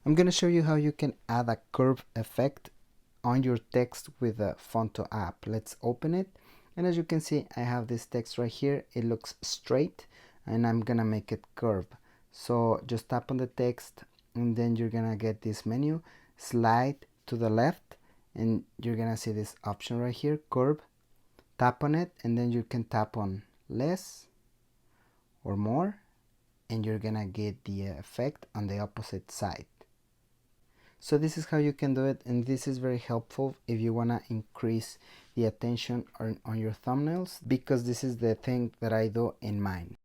I'm gonna show you how you can add a curve effect on your text with the Phonto app. Let's open it, and as you can see, I have this text right here. It looks straight and I'm gonna make it curve. So just tap on the text and then you're gonna get this menu, slide to the left, and you're gonna see this option right here, curve. Tap on it and then you can tap on less or more, and you're gonna get the effect on the opposite side. So this is how you can do it, and this is very helpful if you want to increase the attention on your thumbnails, because this is the thing that I do in mine.